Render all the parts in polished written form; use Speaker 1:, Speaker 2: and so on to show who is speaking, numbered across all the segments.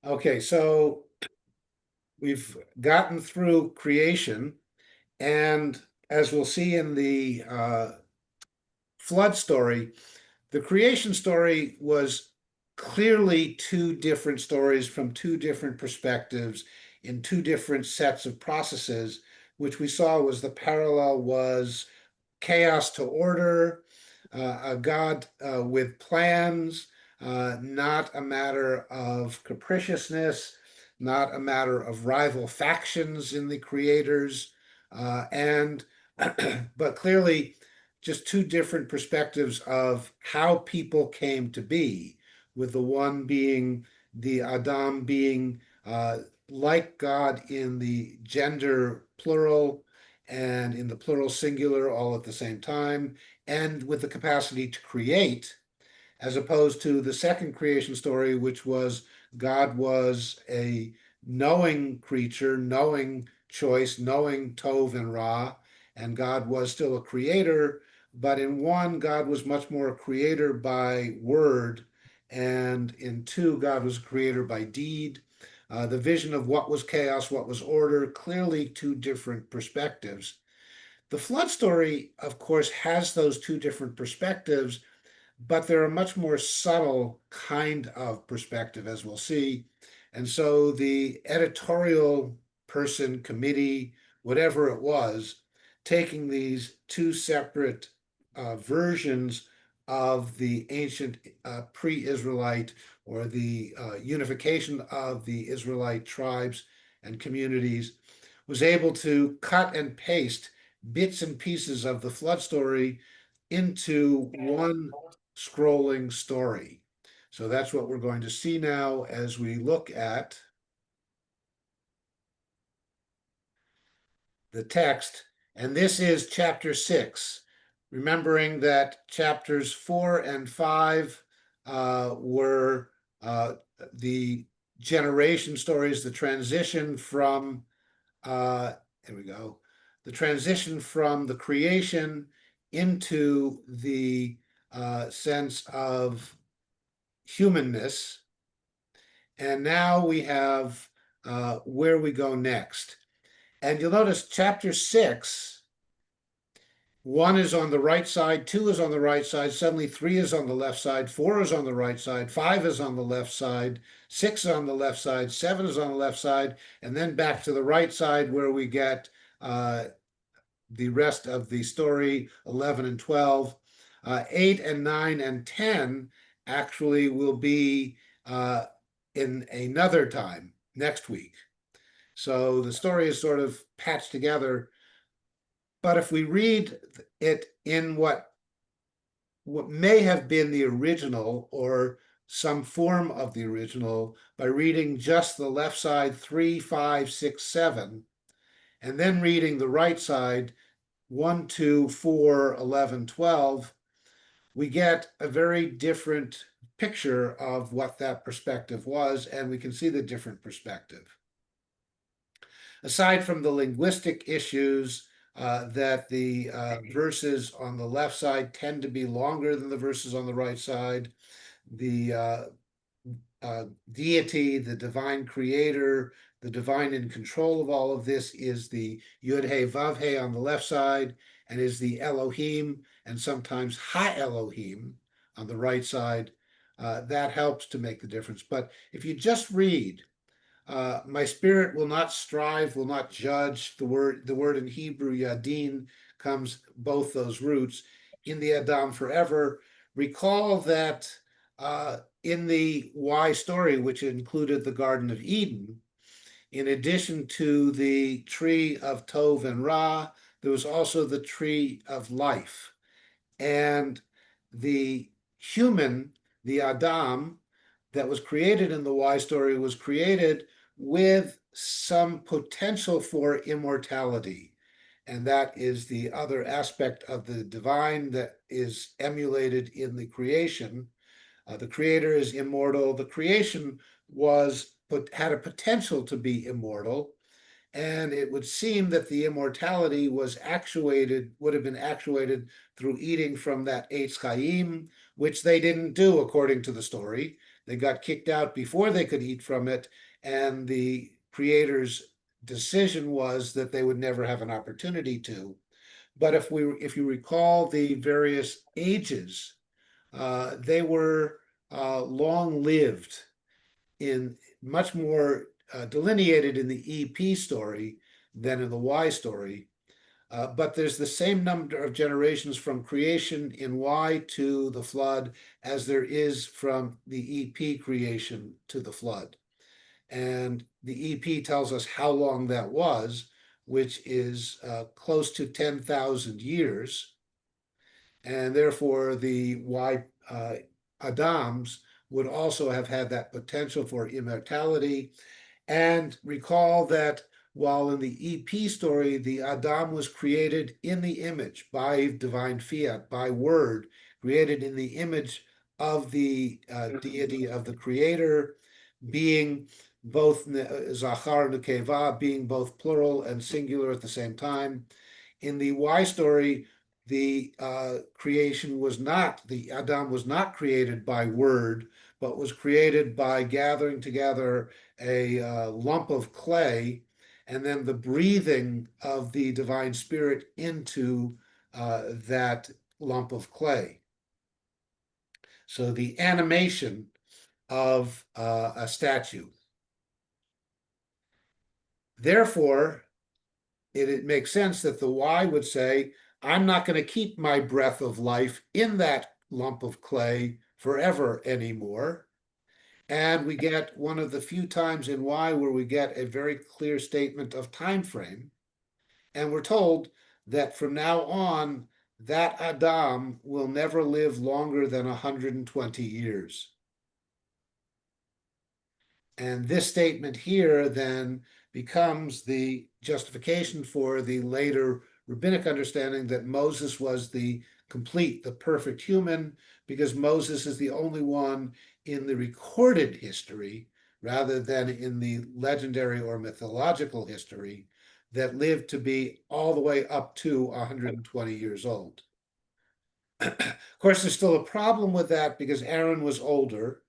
Speaker 1: Okay, so we've gotten through creation, and as we'll see in the flood story, the creation story was clearly two different stories from two different perspectives in two different sets of processes, which we saw was the parallel was chaos to order, a God with plans, not a matter of capriciousness, not a matter of rival factions in the creators, and but clearly just two different perspectives of how people came to be, with the one being the Adam being like God in the gender plural and in the plural singular all at the same time, and with the capacity to create, as opposed to the second creation story, which was God was a knowing creature, knowing choice, knowing Tov and Ra, and God was still a creator. But in one, God was much more a creator by word, and in two, God was a creator by deed. The vision of what was chaos, what was order, clearly two different perspectives. The flood story, of course, has those two different perspectives, but they're a much more subtle kind of perspective, as we'll see. And so the editorial person, committee, whatever it was, taking these two separate versions of the ancient pre-Israelite or the unification of the Israelite tribes and communities, was able to cut and paste bits and pieces of the flood story into one scrolling story. So that's what we're going to see now as we look at the text. And this is chapter 6, remembering that chapters 4 and 5 were the generation stories, the transition from, here we go, the transition from the creation into the sense of humanness. And now we have where we go next. And you'll notice chapter 6, 1 is on the right side, 2 is on the right side, suddenly 3 is on the left side, 4 is on the right side, 5 is on the left side, 6 is on the left side, 7 is on the left side, and then back to the right side where we get the rest of the story, 11 and 12. 8 and 9 and 10 actually will be in another time next week. So the story is sort of patched together. But if we read it in what may have been the original or some form of the original by reading just the left side 3, 5, 6, 7, and then reading the right side 1, 2, 4, 11, 12, we get a very different picture of what that perspective was, and we can see the different perspective. Aside from the linguistic issues, that the verses on the left side tend to be longer than the verses on the right side, the deity, the divine creator, the divine in control of all of this is the Yud He Vav He on the left side, and is the Elohim and sometimes Ha Elohim on the right side. That helps to make the difference. But if you just read, my spirit will not strive, will not judge. The word in Hebrew, Yadin, comes both those roots in the Adam forever. Recall that in the Y story, which included the Garden of Eden, in addition to the tree of Tov and Ra, there was also the tree of life. And the human, the Adam, that was created in the Y story was created with some potential for immortality. And that is the other aspect of the divine that is emulated in the creation. The creator is immortal. The creation had a potential to be immortal, and it would seem that the immortality would have been actuated through eating from that Eitz Chaim, which they didn't do according to the story. They got kicked out before they could eat from it, and the creator's decision was that they would never have an opportunity to. But if you recall the various ages, they were long-lived, in much more delineated in the EP story than in the Y story. But there's the same number of generations from creation in Y to the flood as there is from the EP creation to the flood. And the EP tells us how long that was, which is close to 10,000 years. And therefore, the Y Adams would also have had that potential for immortality. And recall that while in the EP story, the Adam was created in the image by divine fiat, by word, created in the image of the deity of the creator, being both Zachar and Nekeva, being both plural and singular at the same time. In the Y story, the creation was not, the Adam was not created by word, but was created by gathering together a lump of clay and then the breathing of the divine spirit into that lump of clay. So the animation of a statue. Therefore, it makes sense that the Y would say, I'm not going to keep my breath of life in that lump of clay forever anymore. And we get one of the few times in Y where we get a very clear statement of time frame. And we're told that from now on, that Adam will never live longer than 120 years. And this statement here then becomes the justification for the later rabbinic understanding that Moses was the complete, the perfect human, because Moses is the only one in the recorded history, rather than in the legendary or mythological history, that lived to be all the way up to 120 years old. Of course, there's still a problem with that because Aaron was older,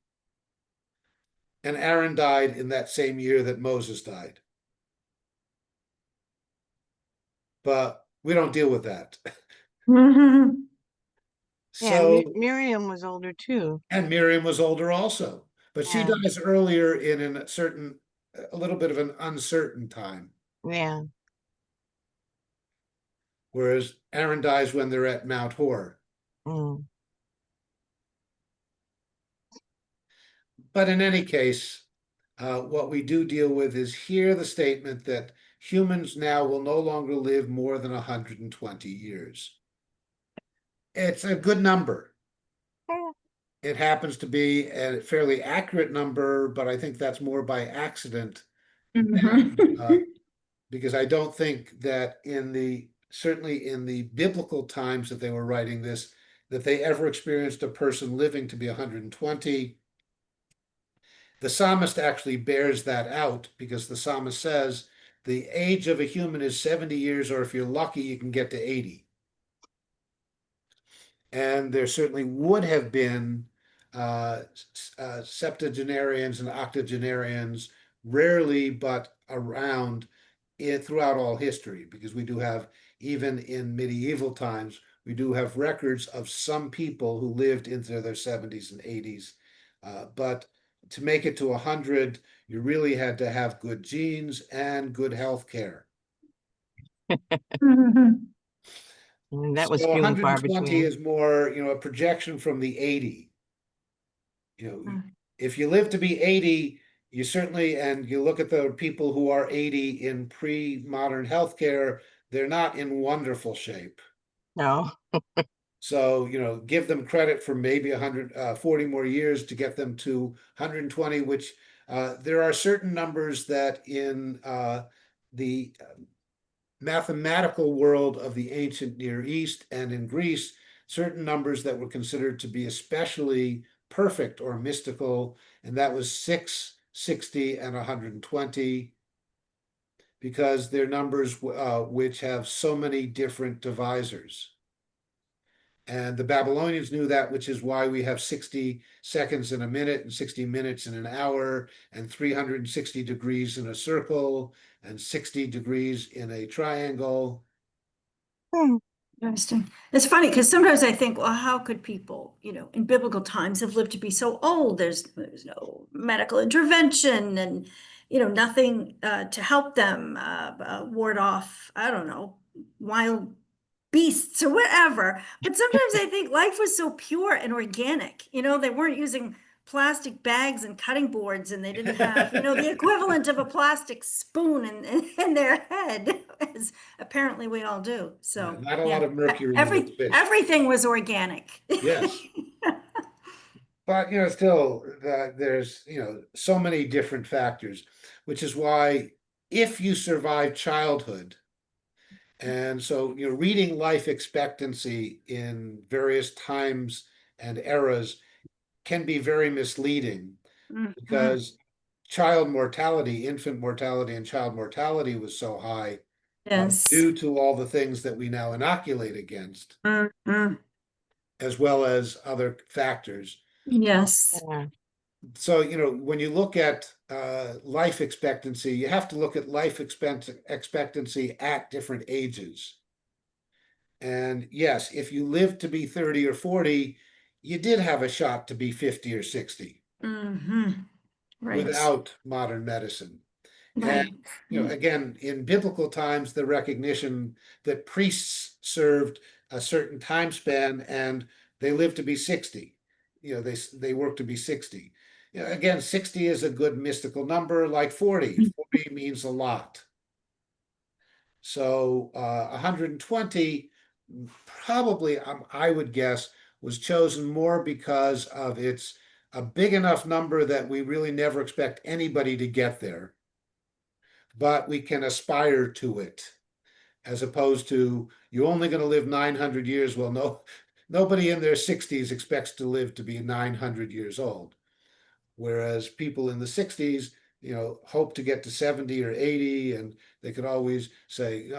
Speaker 1: and Aaron died in that same year that Moses died. But we don't deal with that.
Speaker 2: Yeah,
Speaker 1: So,
Speaker 2: Miriam was older too.
Speaker 1: and Miriam was older also, but she
Speaker 2: Yeah,
Speaker 1: dies earlier in a little bit of an uncertain time,
Speaker 2: yeah.
Speaker 1: whereas Aaron dies when they're at Mount Hor.
Speaker 2: Mm.
Speaker 1: But in any case, what we do deal with is here the statement that humans now will no longer live more than 120 years. It's a good number. It happens to be a fairly accurate number, but I think that's more by accident than because I don't think that certainly in the biblical times that they were writing this, that they ever experienced a person living to be 120. The psalmist actually bears that out because the psalmist says the age of a human is 70 years, or if you're lucky, you can get to 80. And there certainly would have been septuagenarians and octogenarians, rarely but around throughout all history, because we do have, even in medieval times, we do have records of some people who lived into their 70s and 80s. But to make it to 100, you really had to have good genes and good health care.
Speaker 2: And that was
Speaker 1: So
Speaker 2: few and far
Speaker 1: 120
Speaker 2: between.
Speaker 1: is more, a projection from the 80. If you live to be 80, you certainly, and you look at the people who are 80 in pre-modern healthcare, they're not in wonderful shape.
Speaker 2: No.
Speaker 1: So, give them credit for maybe 140 more years to get them to 120, which there are certain numbers that in the mathematical world of the ancient Near East and in Greece, certain numbers that were considered to be especially perfect or mystical, and that was 6, 60, and 120, because they're numbers which have so many different divisors. And the Babylonians knew that, which is why we have 60 seconds in a minute and 60 minutes in an hour and 360 degrees in a circle and 60 degrees in a triangle.
Speaker 2: Hmm.
Speaker 3: Interesting. It's funny because sometimes I think, well, how could people, in biblical times have lived to be so old? There's no medical intervention and, nothing to help them ward off, I don't know, wild beasts or whatever. But sometimes I think life was so pure and organic. They weren't using plastic bags and cutting boards, and they didn't have, the equivalent of a plastic spoon in their head, as apparently we all do. So
Speaker 1: Not a
Speaker 3: yeah,
Speaker 1: lot of mercury in those fish.
Speaker 3: everything was organic.
Speaker 1: Yes. But still, there's so many different factors, which is why if you survive childhood, and so reading life expectancy in various times and eras can be very misleading
Speaker 3: Mhm.
Speaker 1: because child mortality, infant mortality, and child mortality was so high
Speaker 3: Yes.
Speaker 1: due to all the things that we now inoculate against,
Speaker 3: Mhm.
Speaker 1: as well as other factors.
Speaker 3: Yes.
Speaker 2: Yeah.
Speaker 1: So, when you look at life expectancy, you have to look at life expectancy at different ages. And yes, if you lived to be 30 or 40, you did have a shot to be 50 or 60
Speaker 3: Right.
Speaker 1: without modern medicine. And,
Speaker 3: Right.
Speaker 1: again, in biblical times, the recognition that priests served a certain time span and they lived to be 60. They worked to be 60. Again, 60 is a good mystical number, like 40. 40 means a lot. So 120 probably, I would guess, was chosen more because of it's a big enough number that we really never expect anybody to get there, but we can aspire to it, as opposed to you're only going to live 900 years. Well, no, nobody in their 60s expects to live to be 900 years old. Whereas people in the 60s, hope to get to 70 or 80, and they could always say,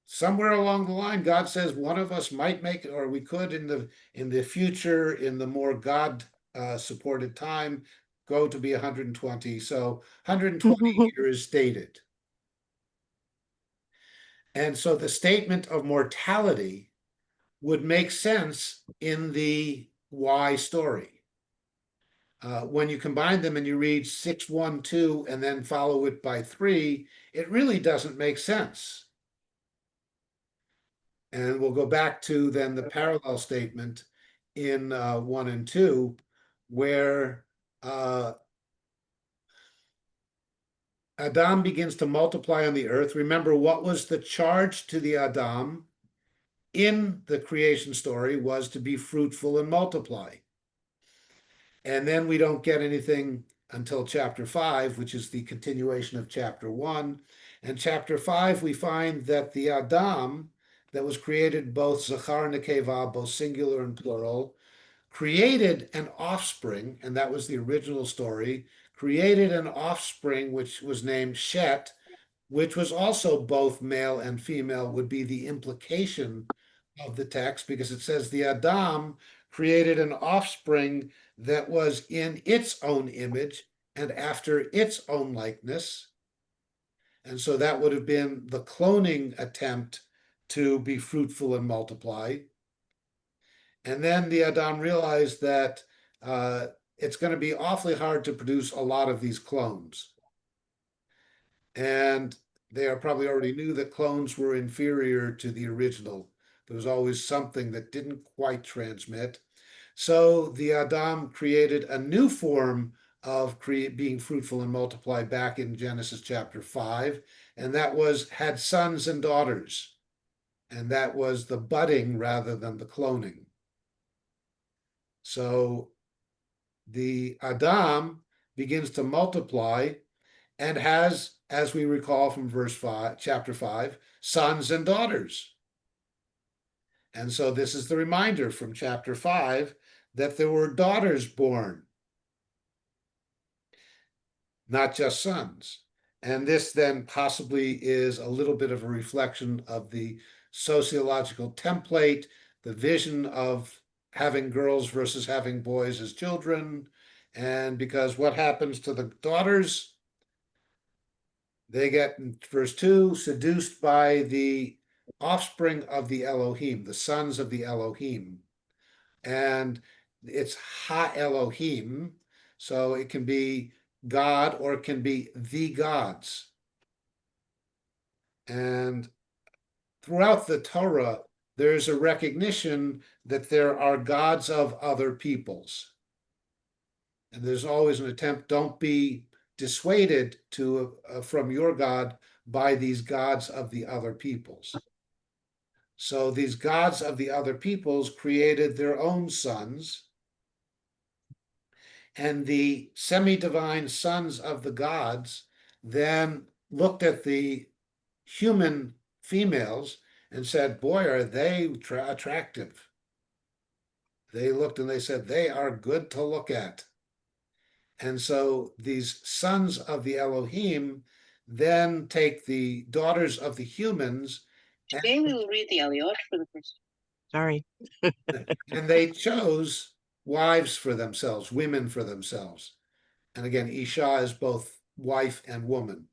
Speaker 1: somewhere along the line, God says one of us might make it, or we could in the future, in the more God supported time, go to be 120. So 120 here is stated. And so the statement of mortality would make sense in the Y story. When you combine them and you read 612 and then follow it by 3, it really doesn't make sense. And we'll go back to then the parallel statement in 1 and 2, where Adam begins to multiply on the earth. Remember, what was the charge to the Adam in the creation story was to be fruitful and multiply. And then we don't get anything until chapter 5, which is the continuation of chapter 1. And chapter 5, we find that the Adam that was created, both Zachar and Nekeva, both singular and plural, created an offspring, and that was the original story, created an offspring which was named Shet, which was also both male and female, would be the implication of the text, because it says the Adam created an offspring that was in its own image and after its own likeness. And so that would have been the cloning attempt to be fruitful and multiply. And then the Adam realized that it's going to be awfully hard to produce a lot of these clones. And they probably already knew that clones were inferior to the original. There was always something that didn't quite transmit. So the Adam created a new form of being fruitful and multiply back in Genesis chapter 5, and that had sons and daughters. And that was the budding rather than the cloning. So the Adam begins to multiply and has, as we recall from chapter 5, sons and daughters. And so this is the reminder from chapter 5 that there were daughters born, not just sons. And this then possibly is a little bit of a reflection of the sociological template the vision of having girls versus having boys as children. And because what happens to the daughters? They get, in verse 2, seduced by the offspring of the Elohim, the sons of the Elohim. And it's Ha Elohim, so it can be God or it can be the gods. And throughout the Torah, there's a recognition that there are gods of other peoples. And there's always an attempt, don't be dissuaded from your God by these gods of the other peoples. So these gods of the other peoples created their own sons, and the semi-divine sons of the gods then looked at the human females and said, boy, are they attractive. They looked and they said, they are good to look at. And so these sons of the Elohim then take the daughters of the humans.
Speaker 2: Today we will read the Aliyot for the first time. Sorry.
Speaker 1: And they chose wives for themselves, women for themselves. And again, Isha is both wife and woman.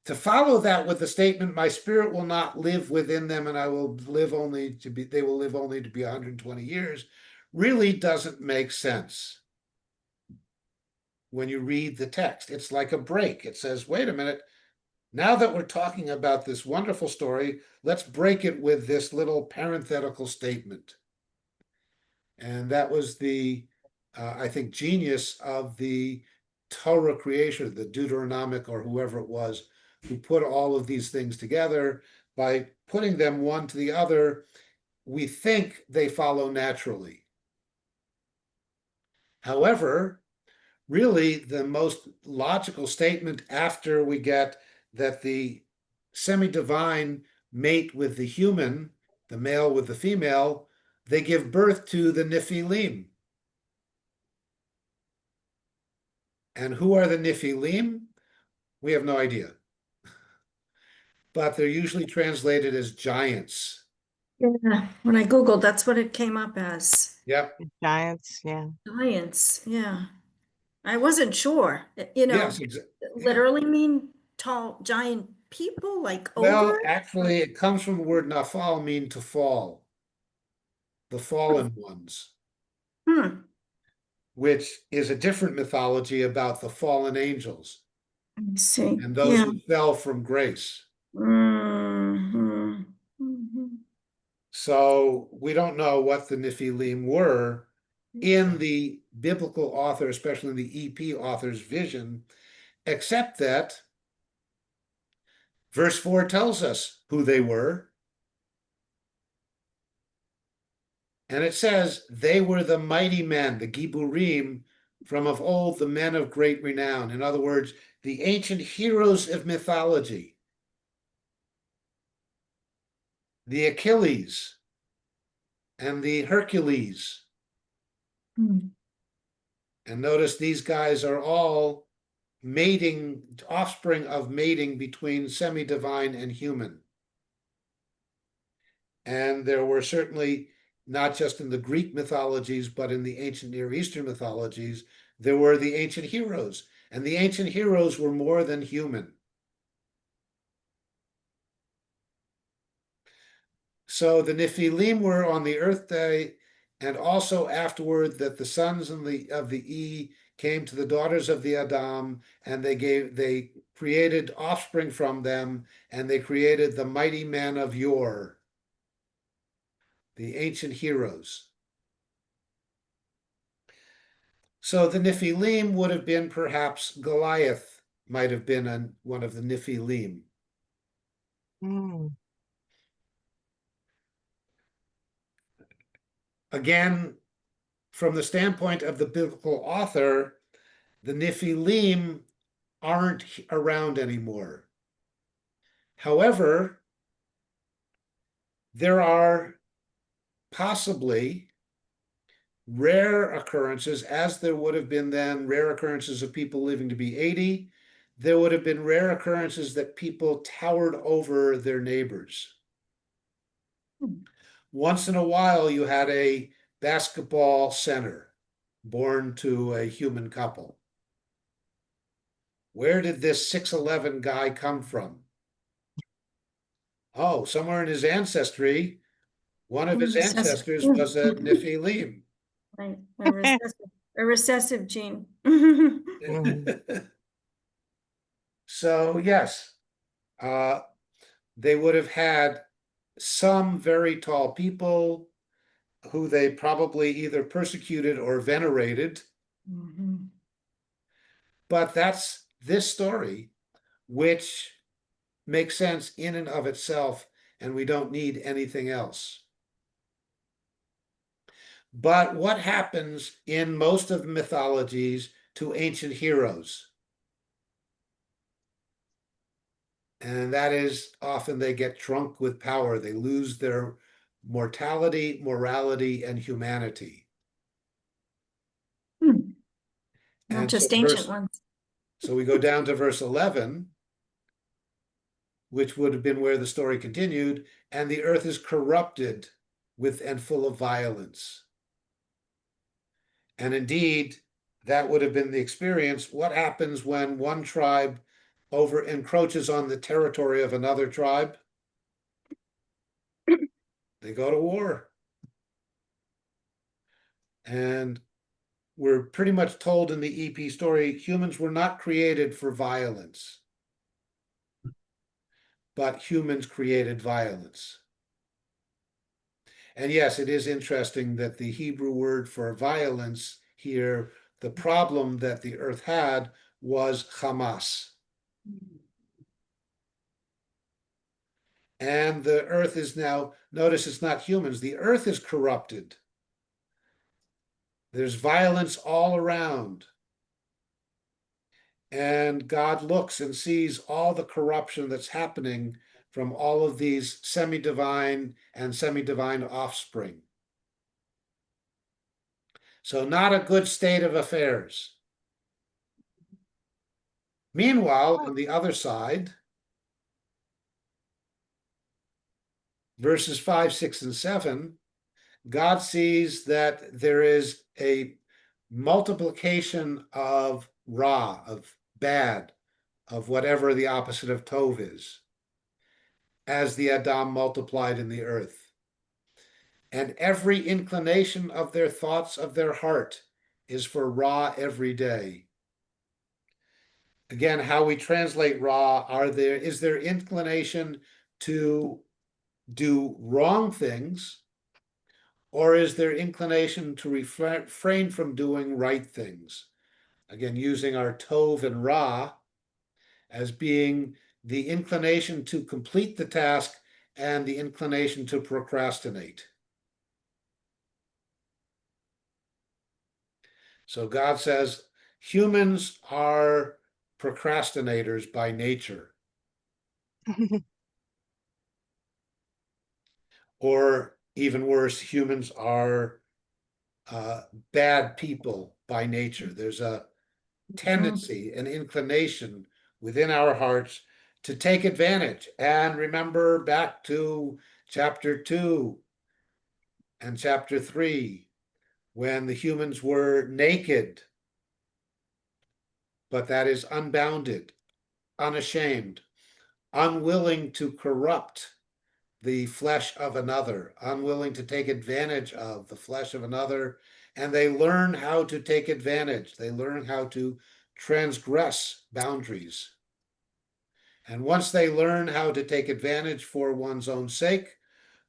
Speaker 1: To follow that with the statement, my spirit will not live within them and I will live only to be, they will live only to be 120 years, really doesn't make sense. When you read the text, it's like a break. It says, wait a minute, now that we're talking about this wonderful story, let's break it with this little parenthetical statement. And that was the, I think, genius of the Torah creator, the Deuteronomic or whoever it was, who put all of these things together. By putting them one to the other, we think they follow naturally. However, really the most logical statement after we get that the semi-divine mate with the human, the male with the female, they give birth to the Nephilim. And who are the Nephilim? We have no idea. But they're usually translated as giants.
Speaker 3: Yeah, when I Googled, that's what it came up as.
Speaker 1: Yep.
Speaker 2: Giants, yeah.
Speaker 3: Giants, yeah. I wasn't sure, you know,
Speaker 1: Yes,
Speaker 3: literally mean tall, giant people, like
Speaker 1: well,
Speaker 3: ogre?
Speaker 1: actually, it comes from the word nafal, mean to fall, the fallen ones,
Speaker 3: Hmm,
Speaker 1: which is a different mythology about the fallen angels
Speaker 3: I see,
Speaker 1: and those
Speaker 3: yeah.
Speaker 1: who fell from grace.
Speaker 3: Mhm, mhm.
Speaker 1: So we don't know what the Nephilim were in the biblical author, especially in the EP author's vision, except that verse 4 tells us who they were. And it says, they were the mighty men, the Giburim, from of old, the men of great renown. In other words, the ancient heroes of mythology, the Achilles and the Hercules.
Speaker 3: Hmm.
Speaker 1: And notice these guys are all mating, offspring of mating between semi-divine and human. And there were certainly, not just in the Greek mythologies, but in the ancient Near Eastern mythologies, there were the ancient heroes. And the ancient heroes were more than human. So the Nephilim were on the earth day, and also afterward that the sons of the E came to the daughters of the Adam, and they created offspring from them, and they created the mighty men of yore, the ancient heroes. So the Nephilim would have been perhaps Goliath might have been one of the Nephilim.
Speaker 2: Mm.
Speaker 1: Again, from the standpoint of the biblical author, the Nephilim aren't around anymore. However, there are possibly rare occurrences, as there would have been then rare occurrences of people living to be 80. There would have been rare occurrences that people towered over their neighbors. once in a while you had a basketball center born to a human couple. Where did this 6'11" guy come from? Oh, somewhere in his ancestry, one of his ancestors was a Nephilim.
Speaker 3: Right, a recessive gene.
Speaker 1: So yes, they would have had some very tall people who they probably either persecuted or venerated.
Speaker 3: Mhm.
Speaker 1: But that's this story, which makes sense in and of itself, and we don't need anything else. But what happens in most of the mythologies to ancient heroes? And that is often they get drunk with power. They lose their mortality, morality, and humanity.
Speaker 3: Not
Speaker 1: And
Speaker 3: just
Speaker 1: so
Speaker 3: ancient ones.
Speaker 1: so we go down to verse 11, which would have been where the story continued, and the earth is corrupted with and full of violence. And indeed, that would have been the experience. What happens when one tribe over encroaches on the territory of another tribe? They go to war. And we're pretty much told in the EP story, humans were not created for violence, but humans created violence. And yes, it is interesting that the Hebrew word for violence here, the problem that the earth had was Hamas. And the earth is now, notice it's not humans, the earth is corrupted. There's violence all around. And God looks and sees all the corruption that's happening from all of these semi-divine and semi-divine offspring. So not a good state of affairs. Meanwhile, on the other side, verses 5, 6, and 7, God sees that there is a multiplication of ra, of bad, of whatever the opposite of tov is, as the Adam multiplied in the earth. And every inclination of their thoughts of their heart is for ra every day. Again, how we translate ra, is there inclination to do wrong things, or is there inclination to refrain from doing right things? Again, using our tov and ra as being the inclination to complete the task and the inclination to procrastinate. So God says humans are procrastinators by nature. Or even worse, humans are bad people by nature. There's a tendency, an inclination within our hearts to take advantage. And remember back to chapter 2 and chapter 3, when the humans were naked, but that is unbounded, unashamed, unwilling to corrupt the flesh of another, unwilling to take advantage of the flesh of another, and they learn how to take advantage. They learn how to transgress boundaries. And once they learn how to take advantage for one's own sake,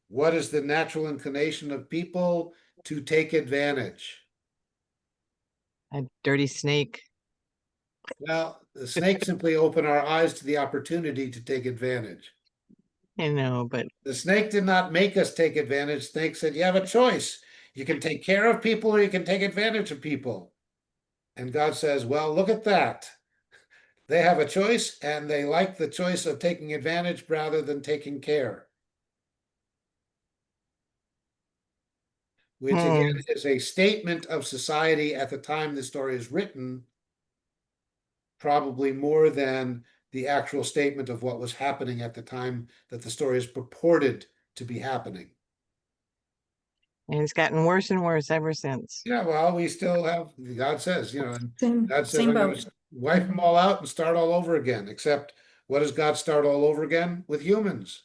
Speaker 1: what is the natural inclination of people? To take advantage.
Speaker 4: A dirty snake.
Speaker 1: Well, the snake simply opened our eyes to the opportunity to take advantage.
Speaker 4: I know, but
Speaker 1: The snake did not make us take advantage. Snake said, you have a choice. You can take care of people or you can take advantage of people. And God says, well, look at that. They have a choice and they like the choice of taking advantage rather than taking care. Which again is a statement of society at the time the story is written, probably more than the actual statement of what was happening at the time that the story is purported to be happening.
Speaker 4: And it's gotten worse and worse ever since.
Speaker 1: Yeah, well, we still have, God says, and God says,
Speaker 3: Same
Speaker 1: I'm going
Speaker 3: boat.
Speaker 1: to wipe them all out and start all over again. Except, what does God start all over again? With humans.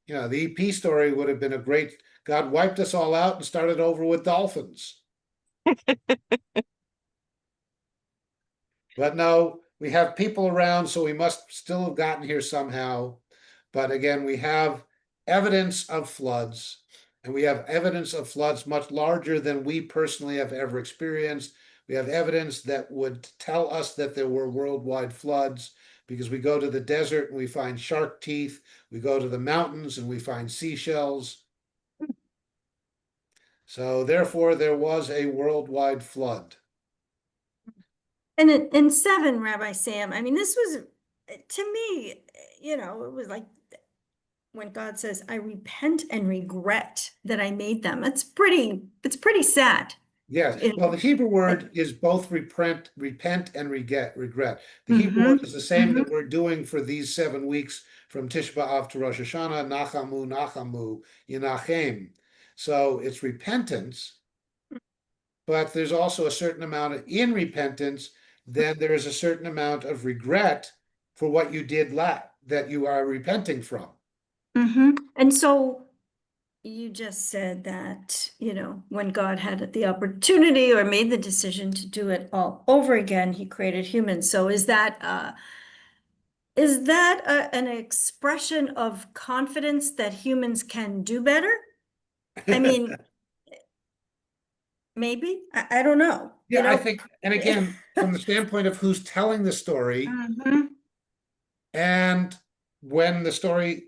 Speaker 1: The EP story would have been a great, God wiped us all out and started over with dolphins. But no, we have people around, so we must still have gotten here somehow. But again, we have evidence of floods, and we have evidence of floods much larger than we personally have ever experienced. We have evidence that would tell us that there were worldwide floods, because we go to the desert and we find shark teeth. We go to the mountains and we find seashells. So therefore, there was a worldwide flood.
Speaker 3: And in 7, Rabbi Sam, I mean, this was, to me, it was like when God says, I repent and regret that I made them. It's pretty sad.
Speaker 1: Yes, well, the Hebrew word is both repent and regret. The Hebrew word is the same that we're doing for these 7 weeks from Tisha B'Av to Rosh Hashanah, nachamu, yinachem. So it's repentance, but there's also a certain amount in repentance, then there is a certain amount of regret for what you did that you are repenting from.
Speaker 3: And so you just said that, when God had the opportunity or made the decision to do it all over again, he created humans. So is that an expression of confidence that humans can do better? I mean, maybe, I don't know.
Speaker 1: Yeah, I think, and again, from the standpoint of who's telling the story, and when the story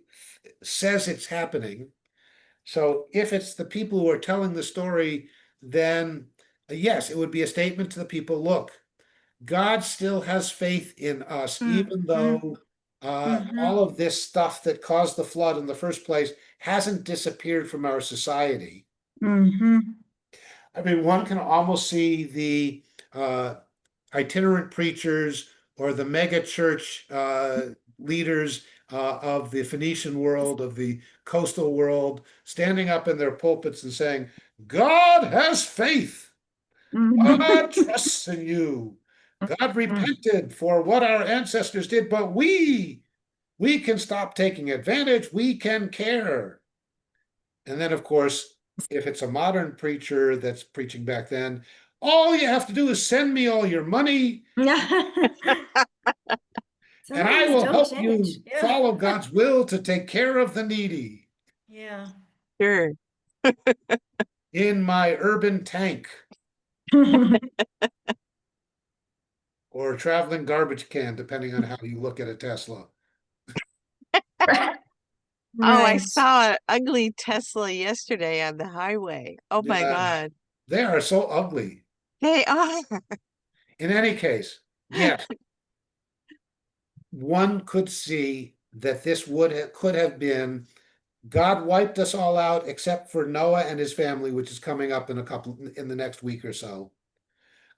Speaker 1: says it's happening. So if it's the people who are telling the story, then yes, it would be a statement to the people, look, God still has faith in us, even though all of this stuff that caused the flood in the first place hasn't disappeared from our society. I mean, one can almost see the itinerant preachers or the mega church leaders of the Phoenician world, of the coastal world, standing up in their pulpits and saying, God has faith. God trusts in you. God repented for what our ancestors did, but we can stop taking advantage. We can care. And then, of course, if it's a modern preacher that's preaching back then, all you have to do is send me all your money, and I will help you follow God's will to take care of the needy.
Speaker 3: Yeah.
Speaker 4: Sure.
Speaker 1: In my urban tank or traveling garbage can, depending on how you look at a Tesla.
Speaker 4: Oh, I saw an ugly Tesla yesterday on the highway. Oh my God.
Speaker 1: They are so ugly.
Speaker 4: They are.
Speaker 1: In any case, yes, one could see that this could have been God wiped us all out except for Noah and his family, which is coming up in the next week or so.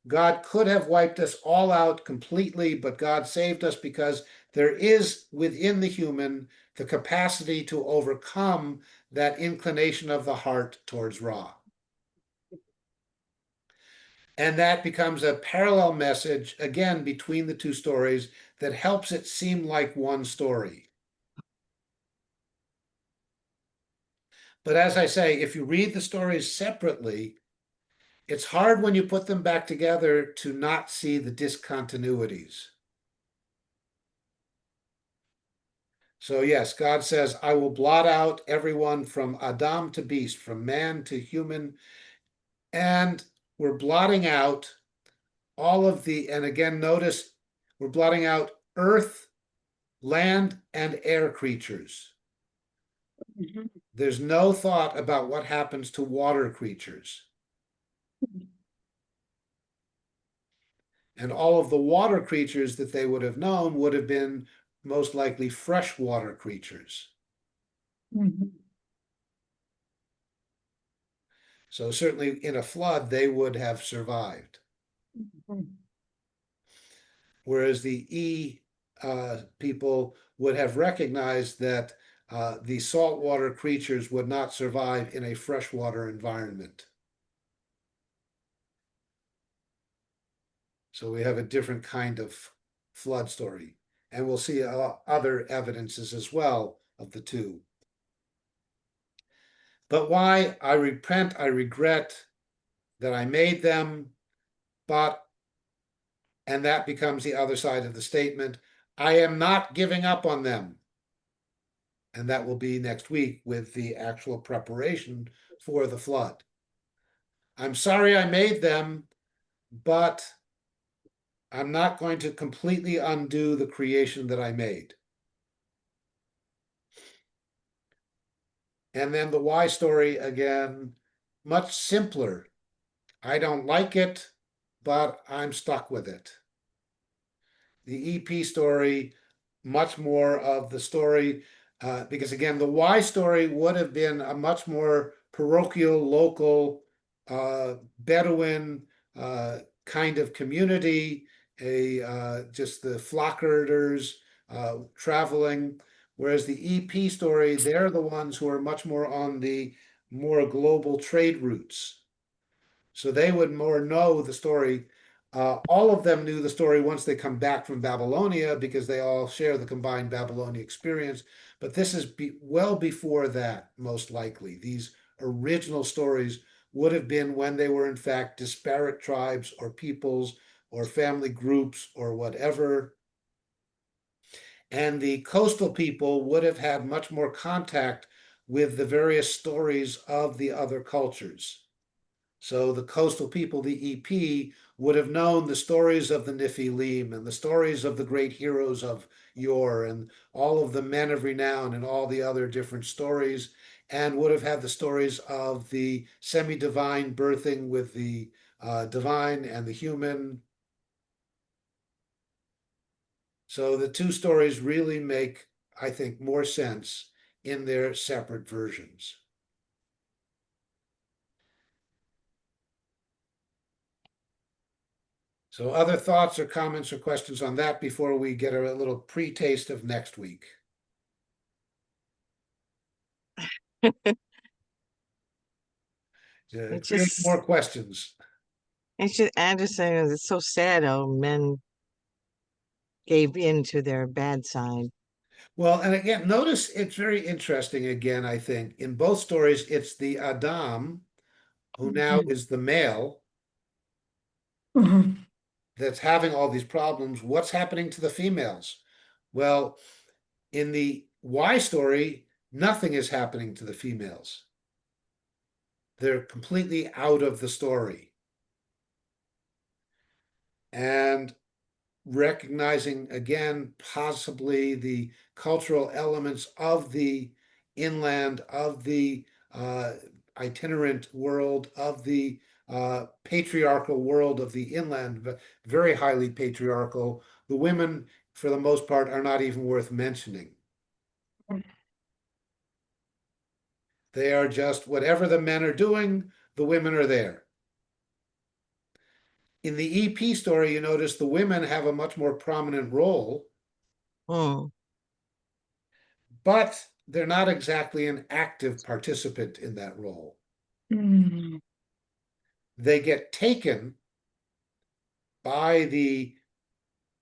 Speaker 1: God could have wiped us all out completely, but God saved us because there is within the human the capacity to overcome that inclination of the heart towards Ra. And that becomes a parallel message, again, between the two stories that helps it seem like one story. But as I say, if you read the stories separately, it's hard when you put them back together to not see the discontinuities. So yes, God says, I will blot out everyone from Adam to beast, from man to human. And we're blotting out all of and again, notice we're blotting out earth, land, and air creatures. There's no thought about what happens to water creatures. And all of the water creatures that they would have known would have been most likely freshwater creatures. So certainly in a flood, they would have survived. Whereas the people would have recognized that the saltwater creatures would not survive in a freshwater environment. So we have a different kind of flood story. And we'll see other evidences as well of the two. But why? I repent, I regret that I made them, but, and that becomes the other side of the statement, I am not giving up on them. And that will be next week with the actual preparation for the flood. I'm sorry I made them, but I'm not going to completely undo the creation that I made. And then the why story, again, much simpler. I don't like it, but I'm stuck with it. The EP story, much more of the story, because again, the why story would have been a much more parochial, local, Bedouin kind of community, just the flockers traveling. Whereas the EP story, they're the ones who are much more on the more global trade routes. So they would more know the story. All of them knew the story once they come back from Babylonia because they all share the combined Babylonian experience. But this is well before that, most likely. These original stories would have been when they were in fact disparate tribes or peoples or family groups or whatever. And the coastal people would have had much more contact with the various stories of the other cultures. So the coastal people, the EP, would have known the stories of the Nephilim and the stories of the great heroes of yore and all of the men of renown and all the other different stories, and would have had the stories of the semi-divine birthing with the divine and the human. So the two stories really make, I think, more sense in their separate versions. So other thoughts or comments or questions on that before we get a little pre-taste of next week?
Speaker 4: It's
Speaker 1: Create
Speaker 4: just,
Speaker 1: more questions.
Speaker 4: Anderson, it's so sad how men gave in to their bad side.
Speaker 1: Well, and again, notice it's very interesting again, I think. In both stories, it's the Adam, who now is the male,
Speaker 3: Mhm.
Speaker 1: that's having all these problems. What's happening to the females? Well, in the Y story, nothing is happening to the females. They're completely out of the story. And recognizing again, possibly the cultural elements of the inland, of the itinerant world, of the patriarchal world of the inland, but very highly patriarchal. The women, for the most part, are not even worth mentioning. They are just whatever the men are doing, the women are there. In the EP story, you notice the women have a much more prominent role, but they're not exactly an active participant in that role.
Speaker 3: Mm.
Speaker 1: They get taken by the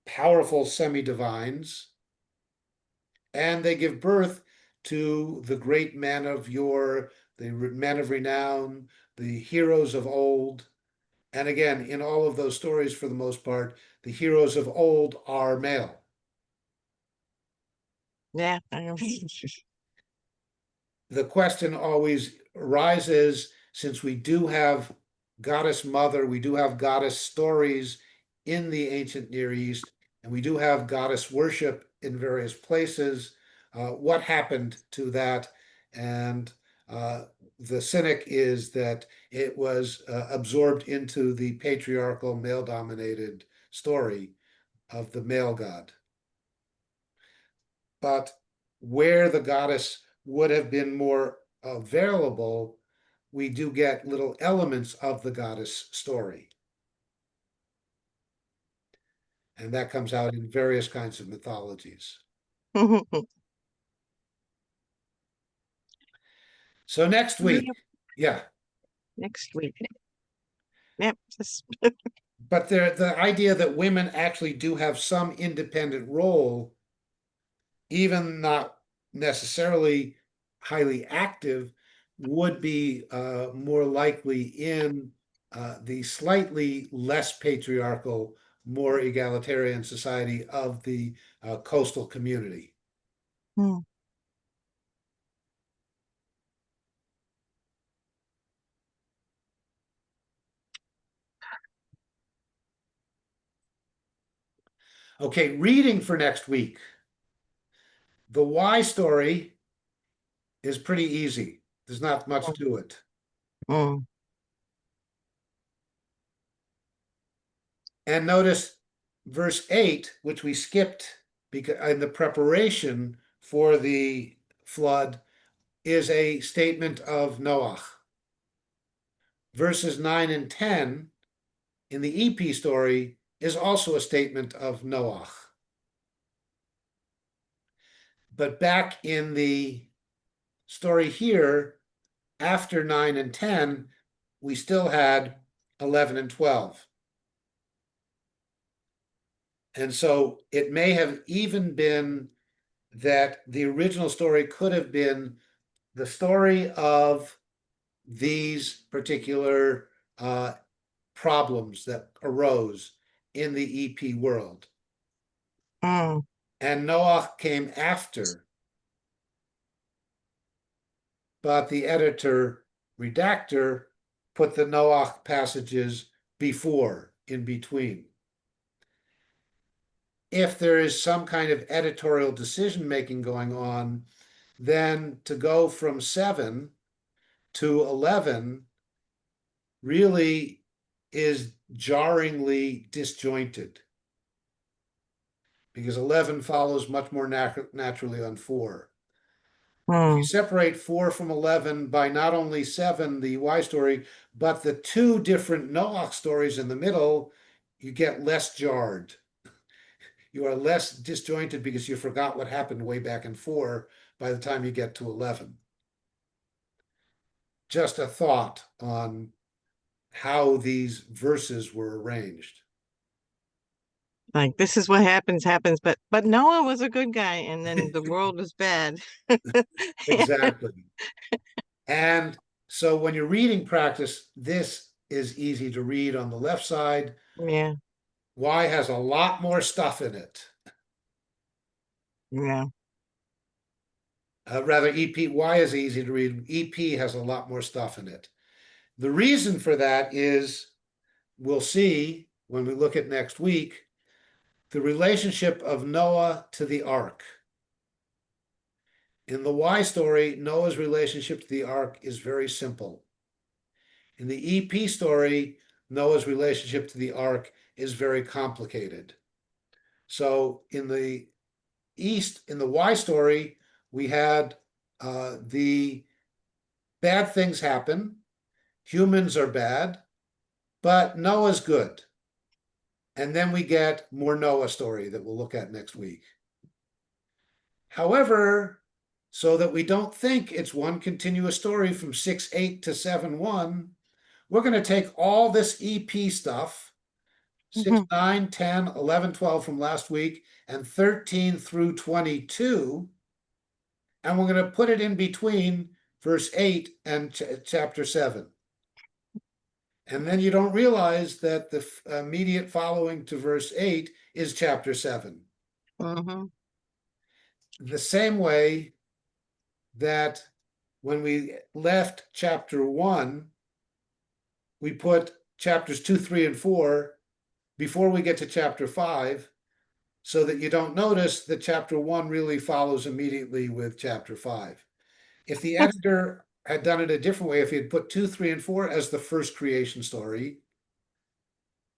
Speaker 1: powerful semi-divines, and they give birth to the great men of yore, the men of renown, the heroes of old. And again, in all of those stories, for the most part, the heroes of old are male.
Speaker 4: Yeah.
Speaker 1: The question always arises, since we do have goddess mother, we do have goddess stories in the ancient Near East, and we do have goddess worship in various places. What happened to that? And the cynic is that it was absorbed into the patriarchal, male-dominated story of the male god. But where the goddess would have been more available, we do get little elements of the goddess story. And that comes out in various kinds of mythologies. So next week,
Speaker 4: Yep.
Speaker 1: yeah.
Speaker 4: Next week. Yep.
Speaker 1: But the idea that women actually do have some independent role, even not necessarily highly active, would be more likely in the slightly less patriarchal, more egalitarian society of the coastal community.
Speaker 4: Hmm.
Speaker 1: Okay, reading for next week. The why story is pretty easy. There's not much to it.
Speaker 4: Mm.
Speaker 1: And notice verse 8, which we skipped because in the preparation for the flood, is a statement of Noah. Verses 9 and 10 in the EP story is also a statement of Noah. But back in the story here, after 9 and 10, we still had 11 and 12. And so it may have even been that the original story could have been the story of these particular problems that arose in the EP world.
Speaker 4: Mm.
Speaker 1: And Noah came after, but the editor redactor put the Noah passages before, in between. If there is some kind of editorial decision making going on, then to go from 7 to 11 really is jarringly disjointed, because 11 follows much more naturally on 4. If you
Speaker 4: Mm.
Speaker 1: separate 4 from 11 by not only 7, the Y story, but the 2 different Noach stories in the middle, you get less jarred. You are less disjointed because you forgot what happened way back in 4 by the time you get to 11. Just a thought on how these verses were arranged.
Speaker 4: Like this is what happens, but Noah was a good guy, and then the world was bad.
Speaker 1: Exactly. And so when you're reading practice, this is easy to read on the left side.
Speaker 4: Yeah.
Speaker 1: Y has a lot more stuff in it.
Speaker 4: Yeah.
Speaker 1: Rather, Y is easy to read. EP has a lot more stuff in it. The reason for that is, we'll see when we look at next week, the relationship of Noah to the ark. In the Y story, Noah's relationship to the ark is very simple. In the EP story, Noah's relationship to the ark is very complicated. So in the Y story, we had the bad things happen. Humans are bad, but Noah's good. And then we get more Noah story that we'll look at next week. However, so that we don't think it's one continuous story from 6:8 to 7:1, we're going to take all this EP stuff, 6, 9, 10, 11, 12 from last week, and 13 through 22, and we're going to put it in between verse 8 and chapter 7. And then you don't realize that the immediate following to verse 8 is chapter 7.
Speaker 4: Mm-hmm.
Speaker 1: The same way that when we left chapter 1, we put chapters 2, 3, and 4 before we get to chapter 5, so that you don't notice that chapter 1 really follows immediately with chapter 5. If the editor had done it a different way, if he had put 2, 3, and 4 as the first creation story,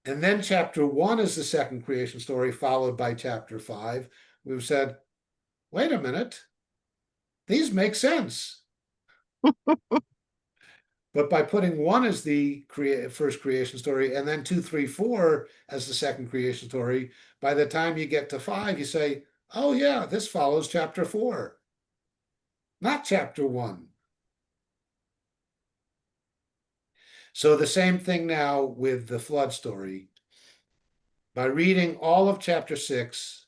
Speaker 1: and then chapter 1 is the second creation story, followed by chapter 5, we've said, wait a minute, these make sense. But by putting 1 as the first creation story and then 2, 3, 4 as the second creation story, by the time you get to 5, you say, oh yeah, this follows chapter 4, not chapter 1. So the same thing now with the flood story. By reading all of chapter 6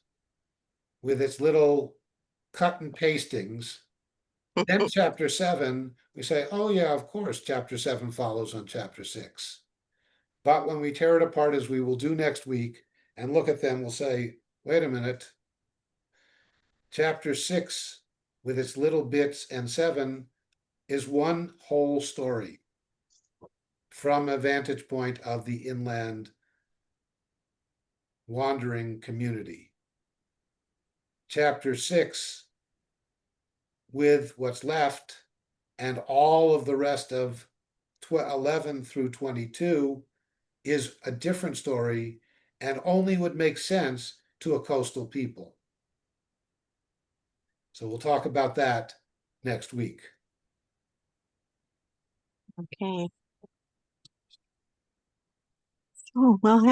Speaker 1: with its little cut and pastings, then chapter 7, we say, oh yeah, of course, chapter 7 follows on chapter 6. But when we tear it apart, as we will do next week, and look at them, we'll say, wait a minute. Chapter 6, with its little bits, and 7 is one whole story from a vantage point of the inland wandering community. Chapter 6, with what's left, and all of the rest of 11 through 22, is a different story and only would make sense to a coastal people. So we'll talk about that next week.
Speaker 4: Okay. Oh, well,